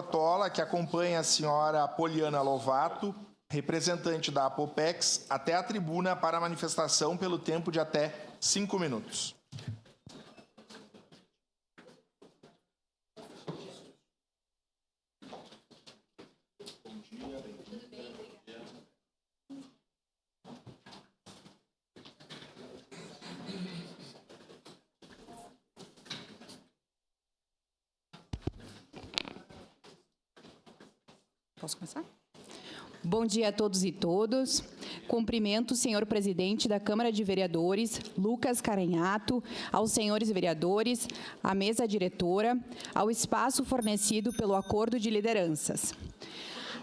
Bortola, que acompanha a senhora Poliana Lovato, representante da Apopex, até a tribuna para a manifestação pelo tempo de até 5 minutos. Posso começar? Bom dia a todos e todas. Cumprimento o senhor presidente da Câmara de Vereadores, Lucas Carenhato, aos senhores vereadores, à mesa diretora, ao espaço fornecido pelo acordo de lideranças.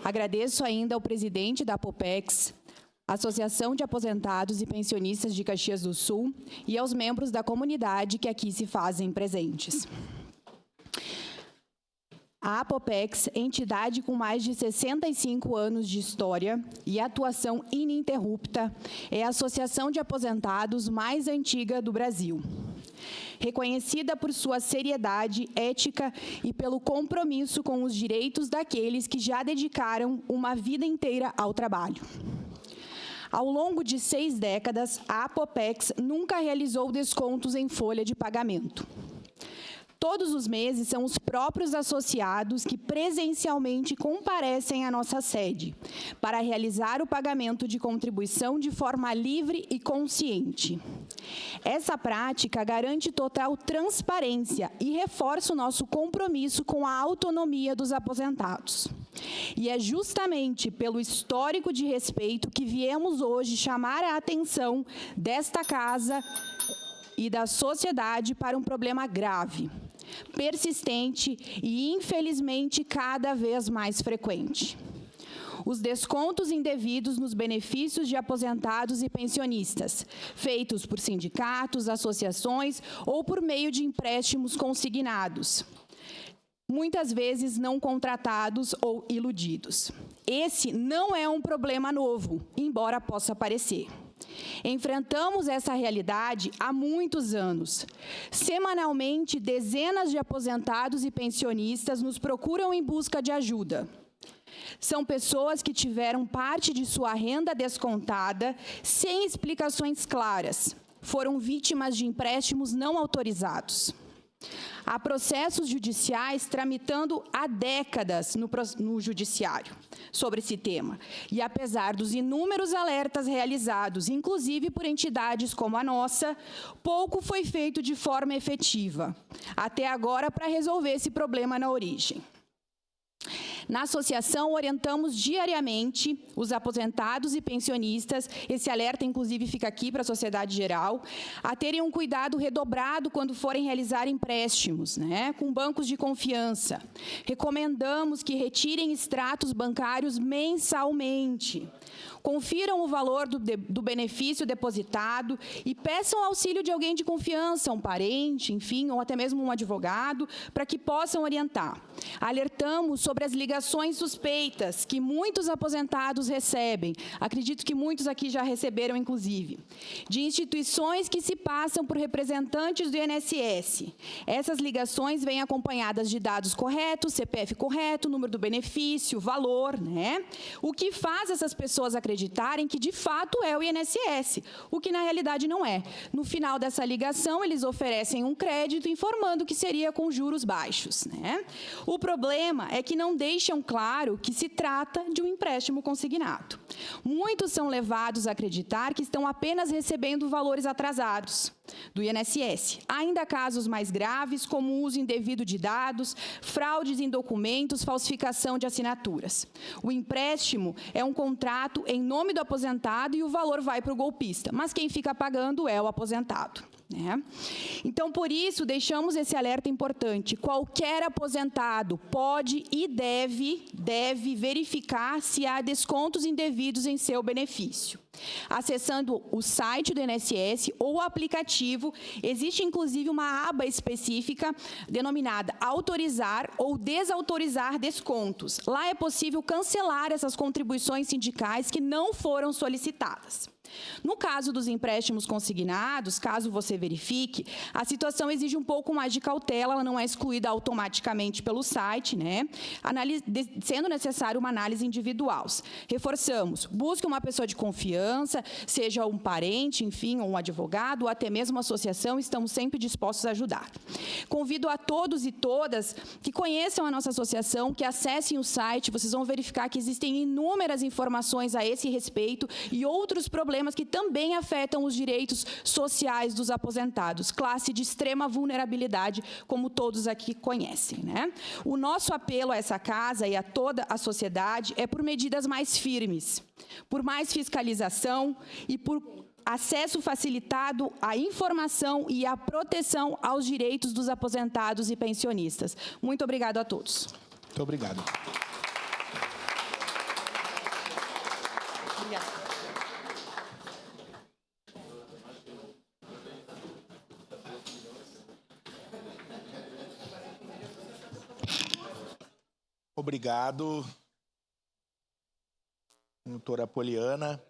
Agradeço ainda ao presidente da Apopex, Associação de Aposentados e Pensionistas de Caxias do Sul, e aos membros da comunidade que aqui se fazem presentes. A Apopex, entidade com mais de 65 anos de história e atuação ininterrupta, é a associação de aposentados mais antiga do Brasil. Reconhecida por sua seriedade, ética e pelo compromisso com os direitos daqueles que já dedicaram uma vida inteira ao trabalho. Ao longo de 6 décadas, a Apopex nunca realizou descontos em folha de pagamento. Todos os meses são os próprios associados que presencialmente comparecem à nossa sede para realizar o pagamento de contribuição de forma livre e consciente. Essa prática garante total transparência e reforça o nosso compromisso com a autonomia dos aposentados. E é justamente pelo histórico de respeito que viemos hoje chamar a atenção desta casa e da sociedade para um problema grave, persistente e, infelizmente, cada vez mais frequente. Os descontos indevidos nos benefícios de aposentados e pensionistas, feitos por sindicatos, associações ou por meio de empréstimos consignados, muitas vezes não contratados ou iludidos. Esse não é um problema novo, embora possa parecer. Enfrentamos essa realidade há muitos anos. Semanalmente, dezenas de aposentados e pensionistas nos procuram em busca de ajuda. São pessoas que tiveram parte de sua renda descontada sem explicações claras. Foram vítimas de empréstimos não autorizados. Há processos judiciais tramitando há décadas no judiciário sobre esse tema. E apesar dos inúmeros alertas realizados, inclusive por entidades como a nossa, pouco foi feito de forma efetiva, até agora, para resolver esse problema na origem. Na associação, orientamos diariamente os aposentados e pensionistas, esse alerta, inclusive, fica aqui para a sociedade geral, a terem um cuidado redobrado quando forem realizar empréstimos, com bancos de confiança. Recomendamos que retirem extratos bancários mensalmente. Confiram o valor do benefício depositado e peçam auxílio de alguém de confiança, um parente, enfim, ou até mesmo um advogado, para que possam orientar. Alertamos sobre as ligações suspeitas que muitos aposentados recebem, acredito que muitos aqui já receberam, inclusive, de instituições que se passam por representantes do INSS. Essas ligações vêm acompanhadas de dados corretos, CPF correto, número do benefício, valor, O que faz essas pessoas acreditarem que, de fato, é o INSS, o que, na realidade, não é. No final dessa ligação, eles oferecem um crédito informando que seria com juros baixos, O problema é que não deixam claro que se trata de um empréstimo consignado. Muitos são levados a acreditar que estão apenas recebendo valores atrasados do INSS. Ainda há casos mais graves, como o uso indevido de dados, fraudes em documentos, falsificação de assinaturas. O empréstimo é um contrato em nome do aposentado e o valor vai para o golpista, mas quem fica pagando é o aposentado. Então, por isso, deixamos esse alerta importante. Qualquer aposentado pode e deve verificar se há descontos indevidos em seu benefício. Acessando o site do INSS ou o aplicativo, existe inclusive uma aba específica denominada autorizar ou desautorizar descontos. Lá é possível cancelar essas contribuições sindicais que não foram solicitadas. No caso dos empréstimos consignados, caso você verifique, a situação exige um pouco mais de cautela, ela não é excluída automaticamente pelo site, né? Sendo necessário uma análise individual. Reforçamos, busque uma pessoa de confiança, seja um parente, enfim, ou um advogado, ou até mesmo uma associação, estamos sempre dispostos a ajudar. Convido a todos e todas que conheçam a nossa associação, que acessem o site, vocês vão verificar que existem inúmeras informações a esse respeito e outros problemas que também afetam os direitos sociais dos aposentados, classe de extrema vulnerabilidade, como todos aqui conhecem, né? O nosso apelo a essa casa e a toda a sociedade é por medidas mais firmes, por mais fiscalização e por acesso facilitado à informação e à proteção aos direitos dos aposentados e pensionistas. Muito obrigado a todos. Muito obrigado. Obrigada. Obrigado, doutora Poliana.